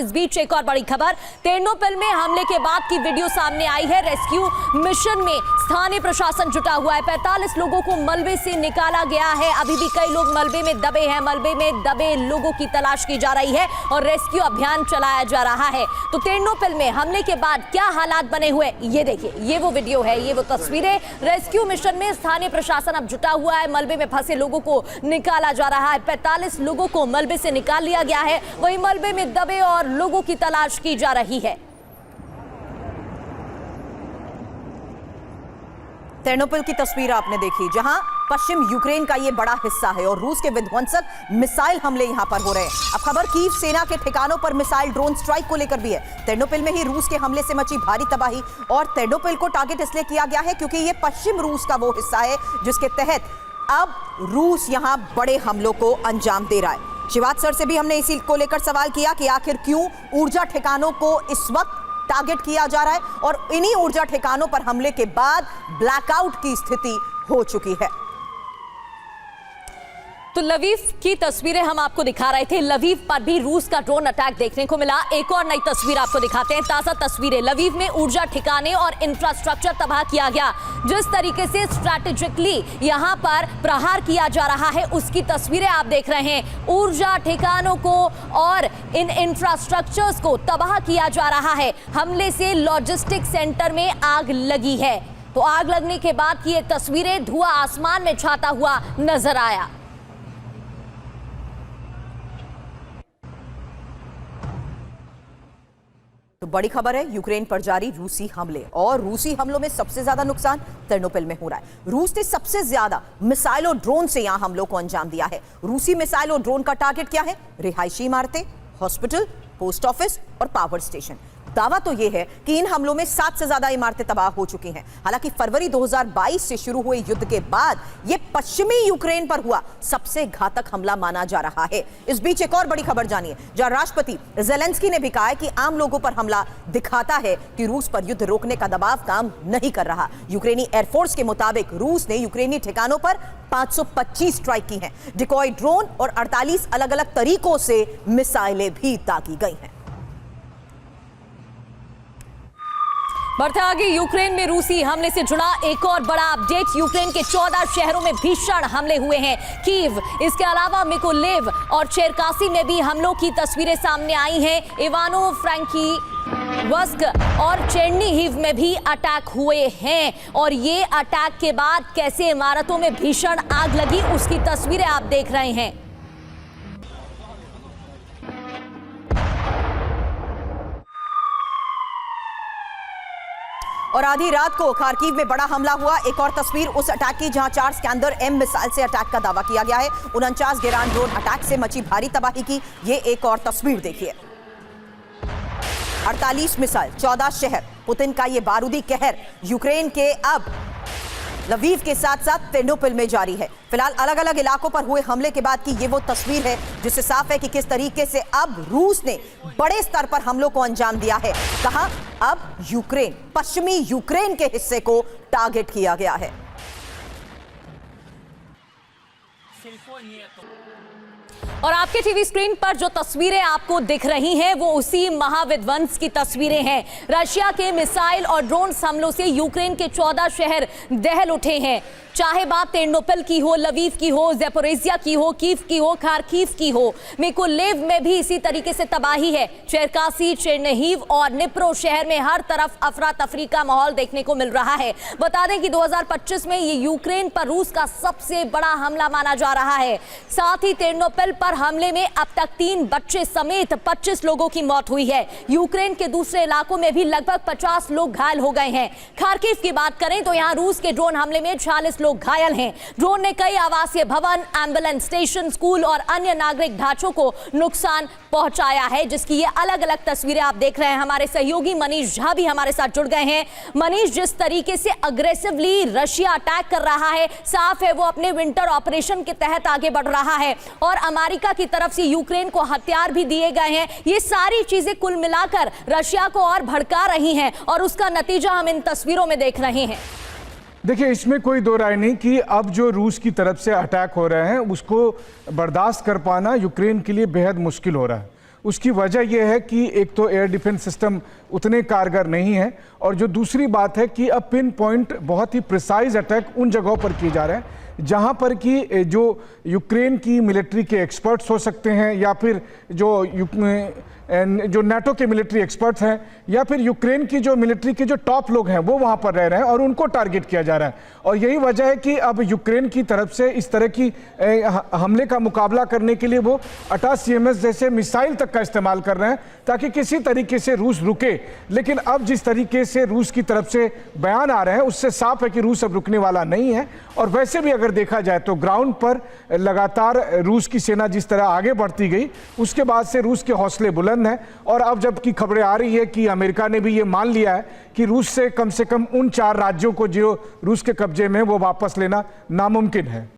इस बीच एक और बड़ी खबर, तेरनोपिल में हमले के बाद की वीडियो सामने आई है। रेस्क्यू मिशन में स्थानीय प्रशासन जुटा हुआ है। 45 लोगों को मलबे से निकाला गया है। अभी भी कई लोग मलबे में दबे हैं। मलबे में दबे लोगों की तलाश की जा रही है और रेस्क्यू अभियान चलाया जा रहा है। तो तेरनोपिल में हमले के बाद क्या हालात बने हुए, ये देखिए, ये वो वीडियो है, ये वो तस्वीरें। रेस्क्यू मिशन में स्थानीय प्रशासन अब जुटा हुआ है। मलबे में फंसे लोगों को निकाला जा रहा है। 45 लोगों को मलबे से निकाल लिया गया है। वहीं मलबे में दबे और लोगों की तलाश की जा रही है। तेरनोपिल की तस्वीर आपने देखी, जहां पश्चिम यूक्रेन का ये बड़ा हिस्सा है और रूस के विध्वंसक मिसाइल हमले यहां पर हो रहे हैं। अब खबर कीव सेना के ठिकानों पर मिसाइल ड्रोन स्ट्राइक को लेकर भी है। तेरनोपिल में ही रूस के हमले से मची भारी तबाही, और तेरनोपिल को टारगेट इसलिए किया गया है क्योंकि ये पश्चिम रूस का वो हिस्सा है जिसके तहत अब रूस यहां बड़े हमलों को अंजाम दे रहा है। शिवाज सर से भी हमने इसी को लेकर सवाल किया कि आखिर क्यों ऊर्जा ठिकानों को इस वक्त टारगेट किया जा रहा है, और इन्हीं ऊर्जा ठिकानों पर हमले के बाद ब्लैकआउट की स्थिति हो चुकी है। तो लवीव की तस्वीरें हम आपको दिखा रहे थे। लवीव पर भी रूस का ड्रोन अटैक देखने को मिला। एक और नई तस्वीर आपको दिखाते हैं, ताजा तस्वीरें। लवीव में ऊर्जा ठिकाने और इंफ्रास्ट्रक्चर तबाह किया गया। जिस तरीके से स्ट्रैटेजिकली यहां पर प्रहार किया जा रहा है, उसकी तस्वीरें आप देख रहे हैं। ऊर्जा ठिकानों को और इन इंफ्रास्ट्रक्चर्स को तबाह किया जा रहा है। हमले से लॉजिस्टिक सेंटर में आग लगी है। तो आग लगने के बाद की ये तस्वीरें, धुआं आसमान में छाता हुआ नजर आया। तो बड़ी खबर है, यूक्रेन पर जारी रूसी हमले, और रूसी हमलों में सबसे ज्यादा नुकसान तेरनोपिल में हो रहा है। रूस ने सबसे ज्यादा मिसाइल और ड्रोन से यहां हमलों को अंजाम दिया है। रूसी मिसाइल और ड्रोन का टारगेट क्या है? रिहायशी इमारतें, हॉस्पिटल, पोस्ट ऑफिस और पावर स्टेशन। दावा तो यह है कि इन हमलों में 7 से ज्यादा इमारतें तबाह हो चुकी हैं। हालांकि फरवरी 2022 से शुरू हुए युद्ध के बाद यह पश्चिमी यूक्रेन पर हुआ सबसे घातक हमला माना जा रहा है। इस बीच एक और बड़ी खबर जानिए, जहां राष्ट्रपति ज़ेलेंस्की ने भी कहा है कि आम लोगों पर हमला दिखाता है कि रूस पर युद्ध रोकने का दबाव काम नहीं कर रहा। यूक्रेनी एयरफोर्स के मुताबिक रूस ने यूक्रेनी ठिकानों पर 525 स्ट्राइक की हैं। डिकॉय ड्रोन और 48 अलग अलग तरीकों से मिसाइलें भी दागी गई हैं। बढ़ते आगे, यूक्रेन में रूसी हमले से जुड़ा एक और बड़ा अपडेट। यूक्रेन के 14 शहरों में भीषण हमले हुए हैं। कीव, इसके अलावा मिकोलेव और चेरकासी में भी हमलों की तस्वीरें सामने आई हैं। इवानो फ्रैंकीवस्क और चेर्निहिव में भी अटैक हुए हैं, और ये अटैक के बाद कैसे इमारतों में भीषण आग लगी, उसकी तस्वीरें आप देख रहे हैं। और आधी रात को खार्किव में बड़ा हमला हुआ। एक और तस्वीर उस अटैक की जहां 4 स्कैंदर एम मिसाइल से अटैक का दावा किया गया है। 49 गेरान ड्रोन अटैक से मची भारी तबाही की ये एक और तस्वीर देखिए। 48 मिसाइल, 14 शहर, पुतिन का ये बारूदी कहर यूक्रेन के अब लवीव के साथ साथ तेरनोपिल में जारी है। फिलहाल अलग अलग इलाकों पर हुए हमले के बाद की ये वो तस्वीर है जिससे साफ है कि किस तरीके से अब रूस ने बड़े स्तर पर हमलों को अंजाम दिया है। कहा अब यूक्रेन, पश्चिमी यूक्रेन के हिस्से को टारगेट किया गया है। और आपके टीवी स्क्रीन पर जो तस्वीरें आपको दिख रही हैं वो उसी महाविध्वंस की तस्वीरें हैं। रशिया के मिसाइल और ड्रोन हमलों से यूक्रेन के 14 शहर दहल उठे हैं। चाहे बात तेरनोपिल की हो, लवीव की हो, ज़ेपोरिज़िया की हो, कीव की हो, खार्किव की हो, मिकोलेव में भी इसी तरीके से तबाही है। चेरकासी, चेर्निहिव और निप्रो शहर में हर तरफ अफरा तफरी का माहौल देखने को मिल रहा है। बता दें कि 2025 में ये यूक्रेन पर रूस का सबसे बड़ा हमला माना जा रहा है। साथ ही तेरनोपिल पर हमले में अब तक 3 बच्चे समेत 25 लोगों की मौत हुई है। यूक्रेन के दूसरे इलाकों में भी लगभग 50 लोग घायल हो गए हैं। खार्किव की बात करें तो यहाँ रूस के ड्रोन हमले में 46 लोग घायल हैं। ड्रोन ने कई आवासीय भवन, एम्बुलेंस स्टेशन, स्कूल और अन्य नागरिक ढांचों को नुकसान पहुंचाया है, जिसकी ये अलग अलग तस्वीरें आप देख रहे हैं। हमारे सहयोगी मनीष झा भी हमारे साथ जुड़ गए हैं। मनीष, जिस तरीके से अग्रेसिवली रशिया अटैक कर रहा है, साफ है वो अपने विंटर ऑपरेशन के तहत आगे बढ़ रहा है, और अमेरिका की तरफ से यूक्रेन को हथियार भी दिए गए हैं। ये सारी चीजें कुल मिलाकर रशिया को और भड़का रही हैं, और उसका नतीजा हम इन तस्वीरों में देख रहे हैं। देखिए, इसमें कोई दो राय नहीं कि अब जो रूस की तरफ से अटैक हो रहे हैं उसको बर्दाश्त कर पाना यूक्रेन के लिए बेहद मुश्किल हो रहा है। उसकी वजह यह है कि एक तो एयर डिफेंस सिस्टम उतने कारगर नहीं है, और जो दूसरी बात है कि अब पिन पॉइंट बहुत ही प्रिसाइज अटैक उन जगहों पर किए जा रहे हैं जहां पर कि जो यूक्रेन की मिलिट्री के एक्सपर्ट्स हो सकते हैं, या फिर जो नाटो के मिलिट्री एक्सपर्ट्स हैं, या फिर यूक्रेन की जो मिलिट्री के जो टॉप लोग हैं वो वहां पर रह रहे हैं और उनको टारगेट किया जा रहा है। और यही वजह है कि अब यूक्रेन की तरफ से इस तरह की हमले का मुकाबला करने के लिए वो ATACMS जैसे मिसाइल तक का इस्तेमाल कर रहे हैं ताकि किसी तरीके से रूस रुके। लेकिन अब जिस तरीके से रूस की तरफ से बयान आ रहे हैं उससे साफ है कि रूस अब रुकने वाला नहीं है। और वैसे भी अगर देखा जाए तो ग्राउंड पर लगातार रूस की सेना जिस तरह आगे बढ़ती गई उसके बाद से रूस के हौसले बुलंद हैं। और अब जबकि खबरें आ रही है कि अमेरिका ने भी ये मान लिया है कि रूस से कम उन 4 राज्यों को जो रूस के कब्जे में वो वापस लेना नामुमकिन है।